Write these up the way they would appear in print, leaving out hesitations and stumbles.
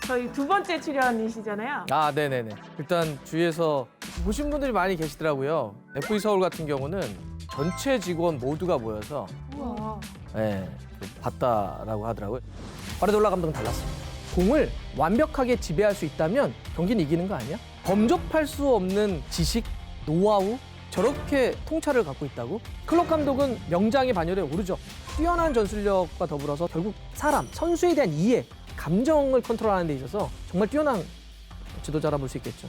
저희 두 번째 출연이시잖아요. 아, 네네네. 일단 주위에서 보신 분들이 많이 계시더라고요. FE 서울 같은 경우는 전체 직원 모두가 모여서 우와. 봤다라고 하더라고요. 바르돌라 감독은 달랐습니다. 공을 완벽하게 지배할 수 있다면 경기는 이기는 거 아니야? 범접할 수 없는 지식, 노하우, 저렇게 통찰을 갖고 있다고? 클럽 감독은 명장의 반열에 오르죠. 뛰어난 전술력과 더불어서 결국 사람, 선수에 대한 이해, 감정을 컨트롤하는 데 있어서 정말 뛰어난 지도자라 볼 수 있겠죠.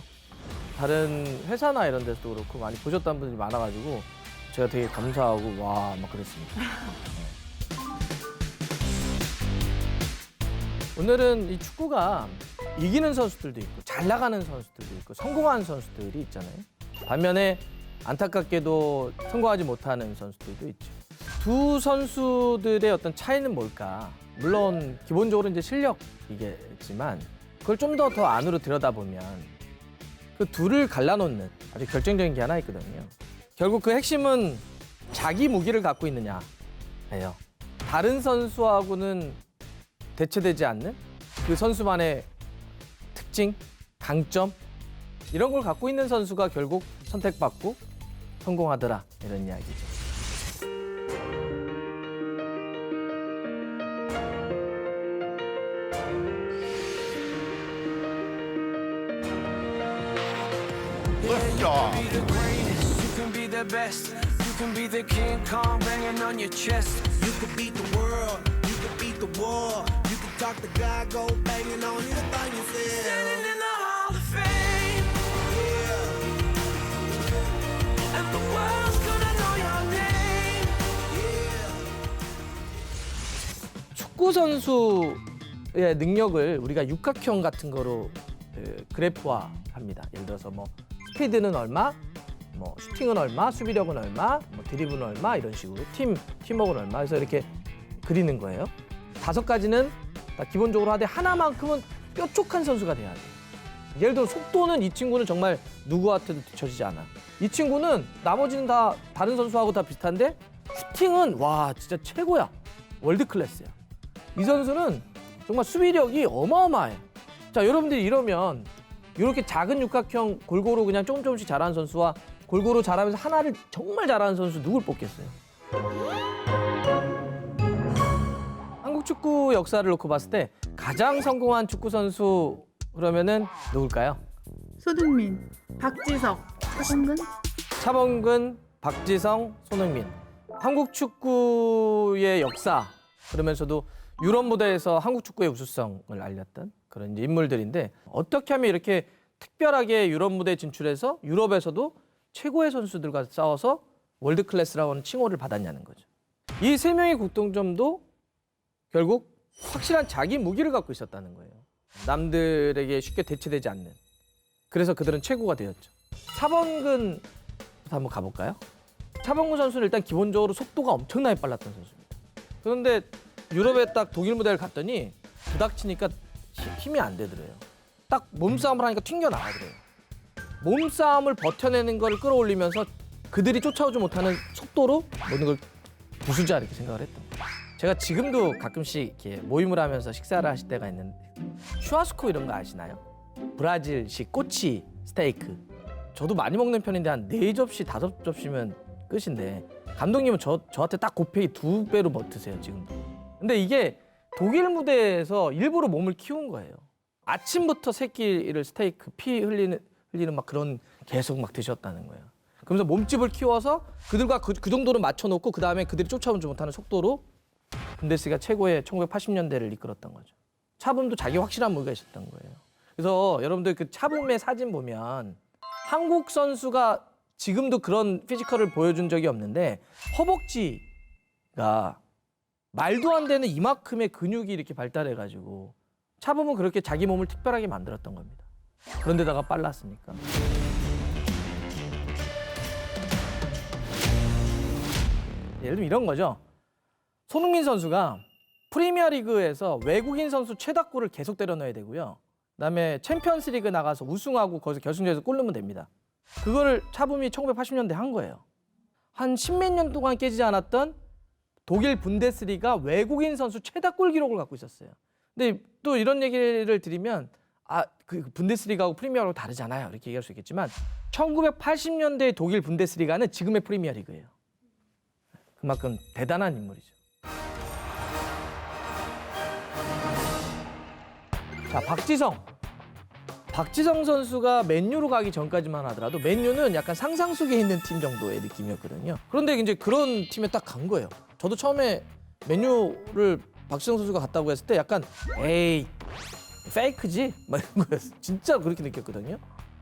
다른 회사나 이런 데서도 그렇고 많이 보셨다는 분들이 많아가지고 제가 되게 감사하고 와 막 그랬습니다. 오늘은 이 축구가 이기는 선수들도 있고 잘 나가는 선수들도 있고 성공한 선수들이 있잖아요. 반면에 안타깝게도 성공하지 못하는 선수들도 있죠. 두 선수들의 어떤 차이는 뭘까? 물론 기본적으로 이제 실력이겠지만 그걸 좀 더 안으로 들여다보면 그 둘을 갈라놓는 아주 결정적인 게 하나 있거든요. 결국 그 핵심은 자기 무기를 갖고 있느냐예요. 다른 선수하고는 대체되지 않는 그 선수만의 특징, 강점 이런 걸 갖고 있는 선수가 결국 선택받고 성공하더라 이런 이야기죠. 야. be the greatest, you can be the best. You can be the King Kong banging on your chest. You could beat the world, you could beat the war. You could talk to God, go banging on anything you said. Standing in the Hall of Fame, Yeah, and the world's gonna know your name. yeah. 축구 선수의 능력을 우리가 육각형 같은 거로 그래프화합니다. 예를 들어서 뭐 스피드는 얼마, 뭐 슈팅은 얼마, 수비력은 얼마, 뭐 드리블은 얼마 이런 식으로 팀워크는 얼마 해서 이렇게 그리는 거예요. 5가지는 다 기본적으로 하되 하나만큼은 뾰족한 선수가 돼야 돼. 예를 들어 속도는 이 친구는 정말 누구한테도 뒤처지지 않아. 이 친구는 나머지는 다 다른 선수하고 다 비슷한데 슈팅은 와 진짜 최고야. 월드 클래스야. 이 선수는 정말 수비력이 어마어마해. 자, 여러분들이 이러면 이렇게 작은 육각형 골고루 그냥 조금씩 잘하는 선수와 골고루 잘하면서 하나를 정말 잘하는 선수 누굴 뽑겠어요? 한국 축구 역사를 놓고 봤을 때 가장 성공한 축구 선수 그러면은 누굴까요? 손흥민, 박지성, 차범근. 차범근, 박지성, 손흥민. 한국 축구의 역사 그러면서도 유럽 무대에서 한국 축구의 우수성을 알렸던 그런 이제 인물들인데 어떻게 하면 이렇게 특별하게 유럽 무대에 진출해서 유럽에서도 최고의 선수들과 싸워서 월드 클래스라고 하는 칭호를 받았냐는 거죠. 이 세 명의 공통점도 결국 확실한 자기 무기를 갖고 있었다는 거예요. 남들에게 쉽게 대체되지 않는. 그래서 그들은 최고가 되었죠. 차범근 한번 가볼까요? 차범근 선수는 일단 기본적으로 속도가 엄청나게 빨랐던 선수입니다. 그런데 유럽에 딱 독일 무대를 갔더니 부닥치니까 힘이 안 되더래요. 딱 몸싸움을 하니까 튕겨나가더래요. 몸싸움을 버텨내는 걸 끌어올리면서 그들이 쫓아오지 못하는 속도로 모든 걸 부수자 이렇게 생각을 했던 거예요. 제가 지금도 가끔씩 이렇게 모임을 하면서 식사를 하실 때가 있는데 슈아스코 이런 거 아시나요? 브라질식 꼬치 스테이크. 저도 많이 먹는 편인데 한 4접시, 5접시면 끝인데 감독님은 저한테 딱 곱하기 2배로 뭐 드세요 지금도. 근데 이게 독일 무대에서 일부러 몸을 키운 거예요. 아침부터 새끼를 스테이크 피 흘리는 막 그런 계속 막 드셨다는 거예요. 그러면서 몸집을 키워서 그들과 그 정도로 맞춰놓고 그 다음에 그들이 쫓아오지 못하는 속도로 분데스리가 최고의 1980년대를 이끌었던 거죠. 차범도 자기 확실한 무기가 있었던 거예요. 그래서 여러분들 그 차범의 사진 보면 한국 선수가 지금도 그런 피지컬을 보여준 적이 없는데 허벅지가 말도 안 되는 이만큼의 근육이 이렇게 발달해가지고 차범은 그렇게 자기 몸을 특별하게 만들었던 겁니다. 그런데다가 빨랐으니까. 예를 들면 이런 거죠. 손흥민 선수가 프리미어리그에서 외국인 선수 최다골을 계속 때려 넣어야 되고요. 그다음에 챔피언스리그 나가서 우승하고 거기서 결승전에서 골 넣으면 됩니다. 그거를 차붐이 1980년대 한 거예요. 한 십몇 년 동안 깨지지 않았던 독일 분데스리가 외국인 선수 최다골 기록을 갖고 있었어요. 근데 또 이런 얘기를 드리면 그 분데스리가하고 프리미어리그하고 다르잖아요. 이렇게 얘기할 수 있겠지만 1980년대 독일 분데스리가는 지금의 프리미어리그예요. 그만큼 대단한 인물이죠. 자, 박지성 선수가 맨유로 가기 전까지만 하더라도 맨유는 약간 상상 속에 있는 팀 정도의 느낌이었거든요. 그런데 이제 그런 팀에 딱 간 거예요. 저도 처음에 맨유를 박지성 선수가 갔다고 했을 때 약간 에이 페이크지? 막 이런 거였어요. 진짜 그렇게 느꼈거든요.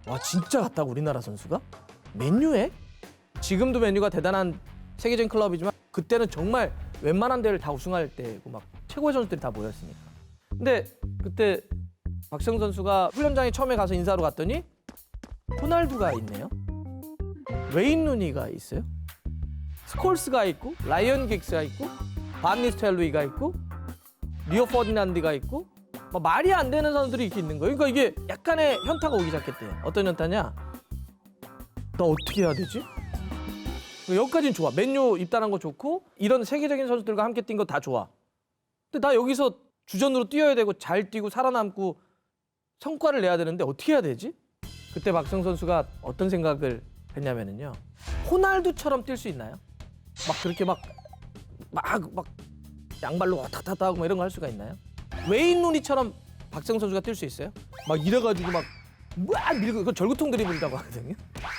와, 진짜 갔다고 우리나라 선수가? 맨유에? 지금도 맨유가 대단한 세계적인 클럽이지만 그때는 정말 웬만한 데를 다 우승할 때고 막 최고의 선수들이 다 모였으니까. 근데 그때 박지성 선수가 훈련장에 처음에 가서 인사하러 갔더니 호날두가 있네요. 웨인 루니가 있어요. 스콜스가 있고 라이언 긱스가 있고 반 니스텔로이가 있고 리오 퍼디난드가 있고 막 말이 안 되는 선수들이 이렇게 있는 거예요. 그러니까 이게 약간의 현타가 오기 시작했대요. 어떤 현타냐? 나 어떻게 해야 되지? 여기까지는 좋아. 맨유 입단한 거 좋고 이런 세계적인 선수들과 함께 뛴 거 다 좋아. 근데 나 여기서 주전으로 뛰어야 되고 잘 뛰고 살아남고 성과를 내야 되는데 어떻게 해야 되지? 그때 박지성 선수가 어떤 생각을 했냐면요. 호날두처럼 뛸 수 있나요? 막 그렇게 막 양발로 왔다 갔다 하고 막 이런 거 할 수가 있나요? 웨인 루니처럼 박지성 선수가 뛸 수 있어요? 막 이래가지고 막 밀고, 그건 절구통 드리블이라고 하거든요.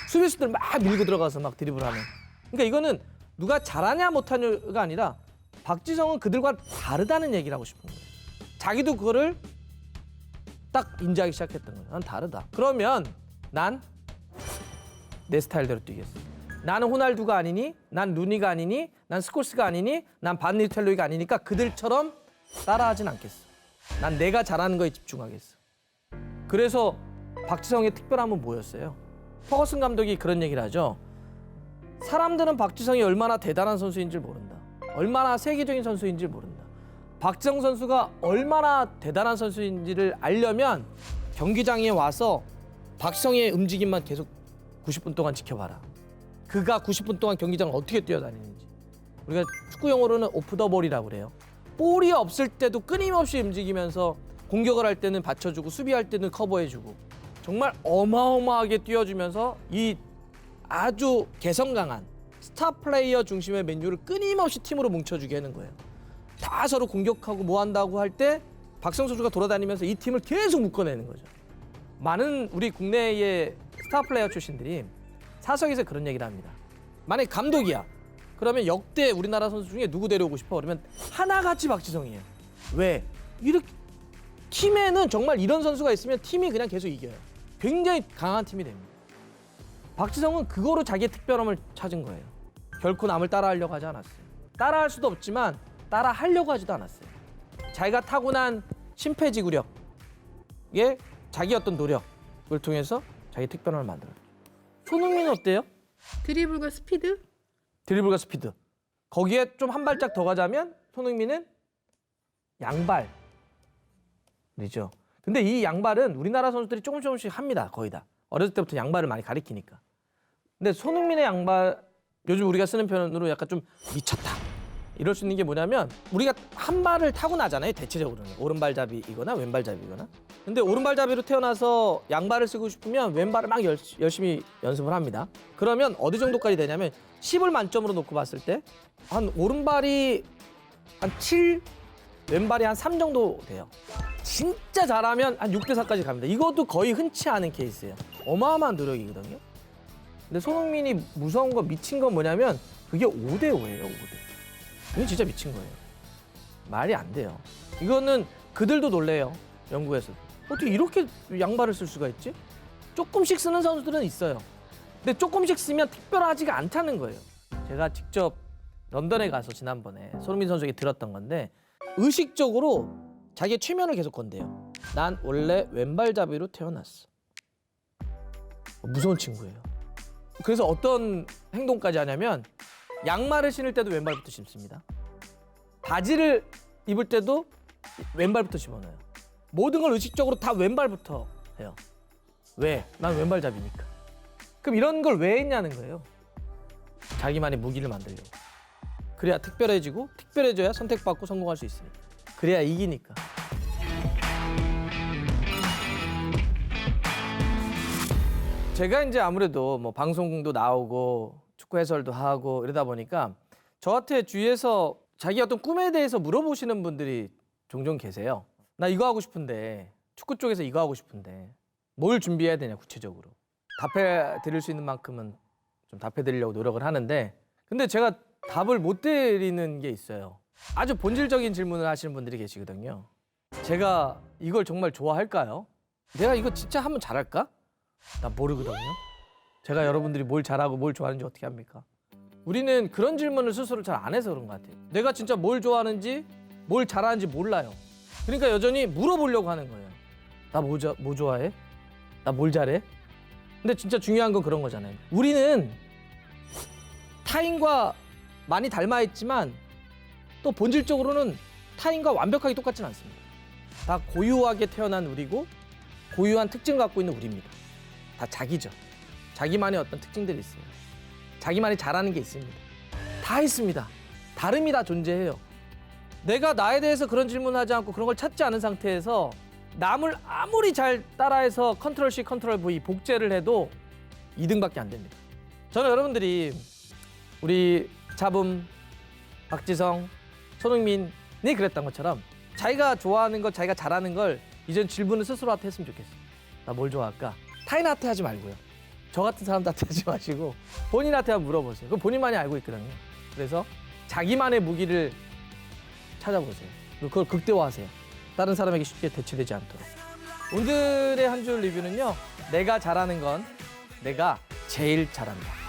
수비수들 막 밀고 들어가서 막 드리블하는. 그러니까 이거는 누가 잘하냐 못하냐가 아니라 박지성은 그들과 다르다는 얘기를 하고 싶은 거예요. 자기도 그거를 딱 인지하기 시작했던 거예요. 난 다르다. 그러면 난 내 스타일대로 뛰겠어. 나는 호날두가 아니니, 난 루니가 아니니, 난 스콜스가 아니니, 난 반 니스텔로이가 아니니까 그들처럼 따라하진 않겠어. 난 내가 잘하는 거에 집중하겠어. 그래서 박지성의 특별함은 뭐였어요? 퍼거슨 감독이 그런 얘기를 하죠. 사람들은 박지성이 얼마나 대단한 선수인지 모른다. 얼마나 세계적인 선수인지 모른다. 박지성 선수가 얼마나 대단한 선수인지를 알려면 경기장에 와서 박지성의 움직임만 계속 90분 동안 지켜봐라. 그가 90분 동안 경기장을 어떻게 뛰어다니는지. 우리가 축구 용어로는 오프 더 볼이라고 그래요. 볼이 없을 때도 끊임없이 움직이면서 공격을 할 때는 받쳐주고 수비할 때는 커버해주고 정말 어마어마하게 뛰어주면서 이 아주 개성 강한 스타 플레이어 중심의 맨유를 끊임없이 팀으로 뭉쳐주게 하는 거예요. 다 서로 공격하고 뭐 한다고 할 때 박지성 선수가 돌아다니면서 이 팀을 계속 묶어내는 거죠. 많은 우리 국내의 스타 플레이어 출신들이 사석에서 그런 얘기를 합니다. 만약에 감독이야. 그러면 역대 우리나라 선수 중에 누구 데려오고 싶어? 그러면 하나같이 박지성이에요. 왜? 이렇게 팀에는 정말 이런 선수가 있으면 팀이 그냥 계속 이겨요. 굉장히 강한 팀이 됩니다. 박지성은 그거로 자기의 특별함을 찾은 거예요. 결코 남을 따라하려고 하지 않았어요. 따라할 수도 없지만 따라하려고 하지도 않았어요. 자기가 타고난 심폐지구력에 자기 어떤 노력을 통해서 자기 특별함을 만들어요. 손흥민은 어때요? 드리블과 스피드? 드리블과 스피드. 거기에 좀 한 발짝 더 가자면 손흥민은 양발이죠. 근데 이 양발은 우리나라 선수들이 조금씩 합니다. 거의 다. 어렸을 때부터 양발을 많이 가리키니까. 근데 손흥민의 양발, 요즘 우리가 쓰는 표현으로 약간 좀 미쳤다. 이럴 수 있는 게 뭐냐면 우리가 한 발을 타고나잖아요. 대체적으로는. 오른발잡이거나 왼발잡이거나. 근데 오른발잡이로 태어나서 양발을 쓰고 싶으면 왼발을 막 열심히 연습을 합니다. 그러면 어느 정도까지 되냐면 10을 만점으로 놓고 봤을 때 한 오른발이 한 7, 왼발이 한 3 정도 돼요. 진짜 잘하면 한 6대 4까지 갑니다. 이것도 거의 흔치 않은 케이스예요. 어마어마한 노력이거든요. 근데 손흥민이 무서운 거 미친 건 뭐냐면 그게 5대 5예요. 5대. 이건 진짜 미친 거예요. 말이 안 돼요. 이거는 그들도 놀래요. 영국에서. 어떻게 이렇게 양발을 쓸 수가 있지? 조금씩 쓰는 선수들은 있어요. 근데 조금씩 쓰면 특별하지가 않다는 거예요. 제가 직접 런던에 가서 지난번에 손흥민 선수에게 들었던 건데 의식적으로 자기의 최면을 계속 건대요. 난 원래 왼발잡이로 태어났어. 무서운 친구예요. 그래서 어떤 행동까지 하냐면 양말을 신을 때도 왼발부터 신습니다. 바지를 입을 때도 왼발부터 집어넣어요. 모든 걸 의식적으로 다 왼발부터 해요. 왜? 난 왼발잡이니까. 그럼 이런 걸 왜 했냐는 거예요. 자기만의 무기를 만들려고. 그래야 특별해지고 특별해져야 선택받고 성공할 수 있으니까. 그래야 이기니까. 제가 이제 아무래도 뭐 방송도 나오고 축구 해설도 하고 이러다 보니까 저한테 주위에서 자기 어떤 꿈에 대해서 물어보시는 분들이 종종 계세요. 나 이거 하고 싶은데, 축구 쪽에서 이거 하고 싶은데 뭘 준비해야 되냐 구체적으로. 답해 드릴 수 있는 만큼은 좀 답해 드리려고 노력을 하는데, 근데 제가 답을 못 드리는 게 있어요. 아주 본질적인 질문을 하시는 분들이 계시거든요. 제가 이걸 정말 좋아할까요? 내가 이거 진짜 하면 잘할까? 나 모르거든요. 제가 여러분들이 뭘 잘하고 뭘 좋아하는지 어떻게 합니까? 우리는 그런 질문을 스스로 잘 안 해서 그런 것 같아요. 내가 진짜 뭘 좋아하는지 뭘 잘하는지 몰라요. 그러니까 여전히 물어보려고 하는 거예요. 나 뭐 좋아해? 나 뭘 잘해? 근데 진짜 중요한 건 그런 거잖아요. 우리는 타인과 많이 닮아 있지만 또 본질적으로는 타인과 완벽하게 똑같지는 않습니다. 다 고유하게 태어난 우리고 고유한 특징을 갖고 있는 우리입니다. 다 자기죠. 자기만의 어떤 특징들이 있어요. 자기만이 잘하는 게 있습니다. 다 있습니다. 다름이 다 존재해요. 내가 나에 대해서 그런 질문을 하지 않고 그런 걸 찾지 않은 상태에서 남을 아무리 잘 따라해서 컨트롤 C, 컨트롤 V 복제를 해도 2등밖에 안 됩니다. 저는 여러분들이 우리 차붐, 박지성, 손흥민이 그랬던 것처럼 자기가 좋아하는 것, 자기가 잘하는 걸 이젠 질문을 스스로한테 했으면 좋겠어요. 나 뭘 좋아할까? 타인한테 하지 말고요. 저 같은 사람한테 하지 마시고 본인한테 한번 물어보세요. 그럼 본인만이 알고 있거든요. 그래서 자기만의 무기를 찾아보세요. 그리고 그걸 극대화하세요. 다른 사람에게 쉽게 대체되지 않도록. 오늘의 한 줄 리뷰는요. 내가 잘하는 건 내가 제일 잘한다.